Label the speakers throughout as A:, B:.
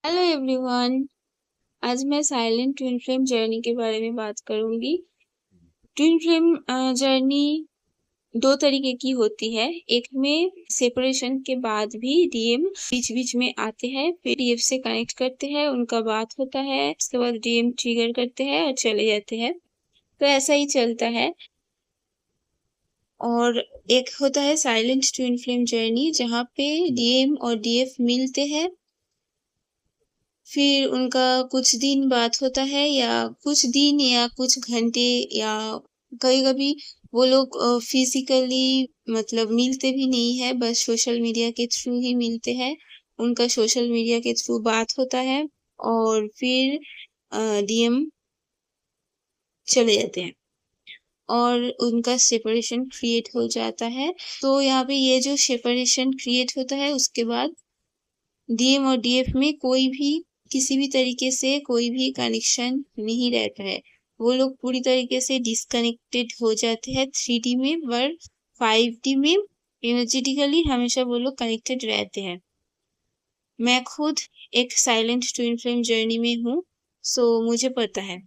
A: Hello everyone. आज मैं silent twin flame journey के बारे में बात करूंगी। ट्विन फ्लेम जर्नी दो तरीके की होती है। एक में सेपरेशन के बाद भी डीएम बीच बीच में आते हैं, फिर डीएफ से कनेक्ट करते हैं, उनका बात होता है, उसके बाद डीएम ट्रिगर करते हैं और चले जाते हैं। तो ऐसा ही चलता है। और एक होता है साइलेंट ट्विन फ्लेम जर्नी, जहाँ पे डीएम और डीएफ मिलते हैं, फिर उनका कुछ दिन बात होता है या कुछ दिन या कुछ घंटे, या कभी-कभी वो लोग फिजिकली मतलब मिलते भी नहीं है, बस सोशल मीडिया के थ्रू ही मिलते हैं। उनका सोशल मीडिया के थ्रू बात होता है और फिर डीएम चले जाते हैं और उनका सेपरेशन क्रिएट हो जाता है। तो यहाँ पे ये जो सेपरेशन क्रिएट होता है, उसके बाद डीएम और डीएफ में कोई भी किसी भी तरीके से कोई भी कनेक्शन नहीं रहता है। वो लोग पूरी तरीके से डिस्कनेक्टेड हो जाते हैं 3D में, पर 5D में एनर्जेटिकली हमेशा वो लोग कनेक्टेड रहते हैं। मैं खुद एक साइलेंट ट्विन फ्लेम जर्नी में हूँ, सो मुझे पता है।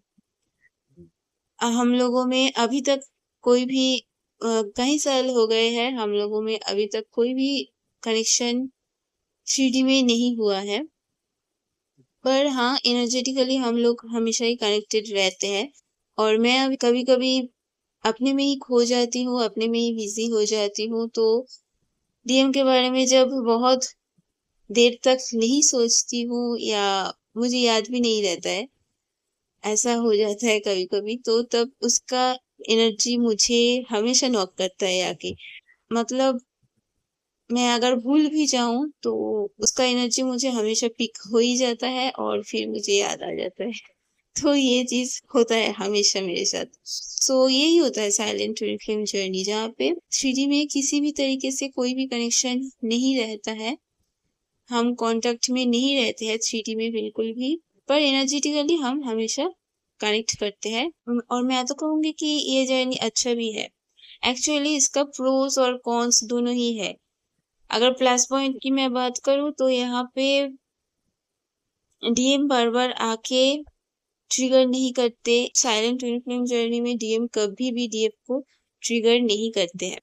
A: हम लोगों में अभी तक कोई भी कई साल हो गए हैं, हम लोगों में अभी तक कोई भी कनेक्शन 3D में नहीं हुआ है। पर हाँ, एनर्जेटिकली हम लोग हमेशा ही कनेक्टेड रहते हैं। और मैं अभी कभी-कभी अपने में ही खो जाती हूँ, अपने में ही बिज़ी हो जाती हूँ, तो डीएम के बारे में जब बहुत देर तक नहीं सोचती हूँ या मुझे याद भी नहीं रहता है, ऐसा हो जाता है कभी-कभी, तो तब उसका एनर्जी मुझे हमेशा नॉक करता है आके। मतलब मैं अगर भूल भी जाऊँ, तो उसका एनर्जी मुझे हमेशा पिक हो ही जाता है और फिर मुझे याद आ जाता है। तो ये चीज़ होता है हमेशा मेरे साथ। सो यही होता है साइलेंट ट्विन फ्लेम जर्नी, जहाँ पे 3D में किसी भी तरीके से कोई भी कनेक्शन नहीं रहता है। हम कॉन्टैक्ट में नहीं रहते हैं 3D में बिल्कुल भी, पर एनर्जेटिकली हम हमेशा कनेक्ट करते हैं। और मैं तो कहूँगी कि ये जर्नी अच्छा भी है। एक्चुअली इसका प्रोस और कॉन्स दोनों ही है। अगर प्लस पॉइंट की मैं बात करूँ, तो यहाँ पे डीएम बार-बार आके ट्रिगर नहीं करते। साइलेंट ट्विन फ्लेम जर्नी में डीएम कभी भी डीएफ को ट्रिगर नहीं करते हैं।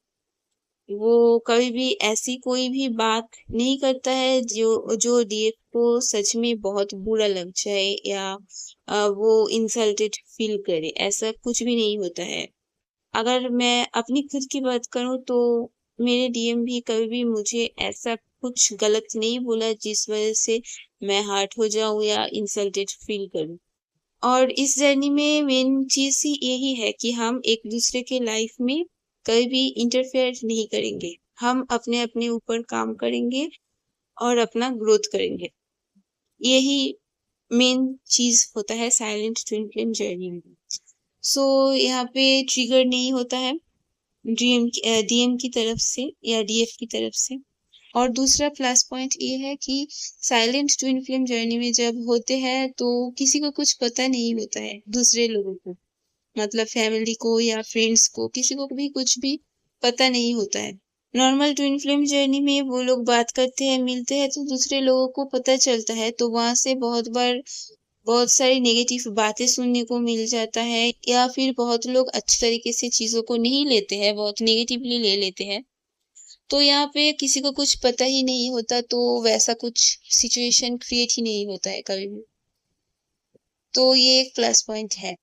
A: वो कभी भी ऐसी कोई भी बात नहीं करता है जो जो डीएफ को सच में बहुत बुरा लग जाए या वो इंसल्टेड फील करे, ऐसा कुछ भी नहीं होता है। अगर मैं अपनी खुद की बात करूँ, तो मेरे डीएम भी कभी भी मुझे ऐसा कुछ गलत नहीं बोला जिस वजह से मैं हर्ट हो जाऊँ या इंसल्टेड फील करूँ। और इस जर्नी में मेन चीज़ ही यही है कि हम एक-दूसरे के लाइफ में कभी भी इंटरफेयर नहीं करेंगे। हम अपने-अपने ऊपर काम करेंगे और अपना ग्रोथ करेंगे। यही मेन चीज़ होता है साइलेंट ट्विन फ्लेम जर्नी में। सो यहाँ पे ट्रिगर नहीं होता है डीएम की तरफ से या डीएफ की तरफ से। और दूसरा प्लस पॉइंट ये है कि साइलेंट ट्विन फ्लेम जर्नी में जब होते हैं, तो किसी को कुछ पता नहीं होता है दूसरे लोगों को, मतलब फैमिली को या फ्रेंड्स को, किसी को भी कुछ भी पता नहीं होता है। नॉर्मल ट्विन फ्लेम जर्नी में वो लोग बात करते हैं, मिलते हैं, तो दूसरे लोगों को पता चलता है, तो वहाँ से बहुत बार बहुत सारी नेगेटिव बातें सुनने को मिल जाता है, या फिर बहुत लोग अच्छे तरीके से चीज़ों को नहीं लेते हैं, बहुत नेगेटिवली ले लेते हैं। तो यहाँ पे किसी को कुछ पता ही नहीं होता, तो वैसा कुछ सिचुएशन क्रिएट ही नहीं होता है कभी भी। तो ये एक प्लस पॉइंट है।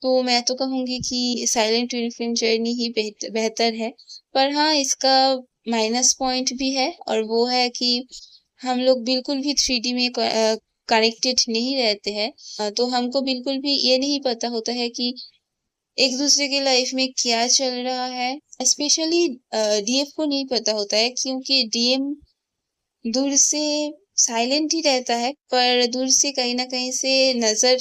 A: तो मैं तो कहूँगी कि साइलेंट ट्विन फ्लेम जर्नी ही बेहतर है। पर हाँ, इसका माइनस पॉइंट भी है, और वो है कि हम लोग बिल्कुल भी 3D में कनेक्टेड नहीं रहते हैं। तो हमको बिल्कुल भी ये नहीं पता होता है कि एक दूसरे की लाइफ में क्या चल रहा है। स्पेशली डीएफ को नहीं पता होता है, क्योंकि डीएम दूर से साइलेंट ही रहता है, पर दूर से कहीं न कहीं से नज़र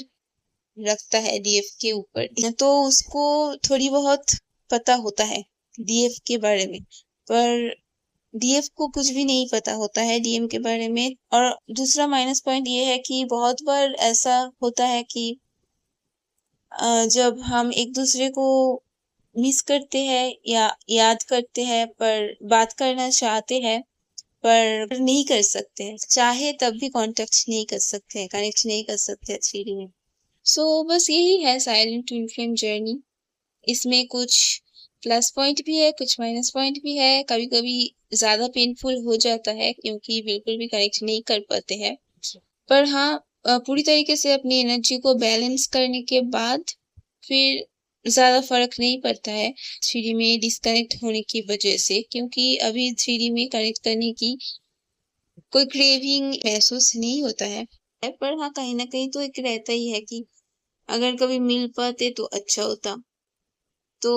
A: रखता है डीएफ के ऊपर। तो उसको थोड़ी बहुत पता होता है डीएफ के बारे में, पर डीएफ को कुछ भी नहीं पता होता है डीएम के बारे में। और दूसरा माइनस पॉइंट ये है कि बहुत बार ऐसा होता है कि जब हम एक-दूसरे को मिस करते हैं या याद करते हैं, पर बात करना चाहते हैं, पर नहीं कर सकते हैं, चाहे तब भी कांटेक्ट नहीं कर सकते हैं, कनेक्ट नहीं कर सकते हैं 3D में। सो बस यही है साइलेंट ट्विन फ्लेम जर्नी। इसमें कुछ प्लस पॉइंट भी है, कुछ माइनस पॉइंट भी है। कभी-कभी ज़्यादा पेनफुल हो जाता है क्योंकि बिल्कुल भी कनेक्ट नहीं कर पाते हैं। पर हाँ, पूरी तरीके से अपनी एनर्जी को बैलेंस करने के बाद फिर ज़्यादा फ़र्क नहीं पड़ता है 3D में डिस्कनेक्ट होने की वजह से, क्योंकि अभी 3D में कनेक्ट करने की कोई क्रेविंग महसूस नहीं होता है। पर हाँ, कहीं न कहीं तो एक रहता ही है कि अगर कभी मिल पाते तो अच्छा होता। तो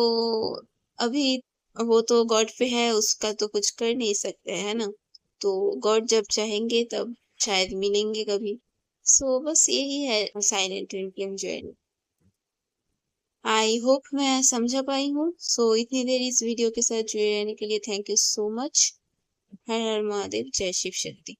A: अभी वो तो गॉड पे है, उसका तो कुछ कर नहीं सकते, है ना? तो गॉड जब चाहेंगे तब शायद मिलेंगे कभी। सो बस यही है silent twin journey. I hope मैं समझा पाई हूँ। सो इतनी देर इस वीडियो के साथ जुड़े रहने के लिए थैंक यू सो मच। हर हर महादेव, जय शिव शक्ति।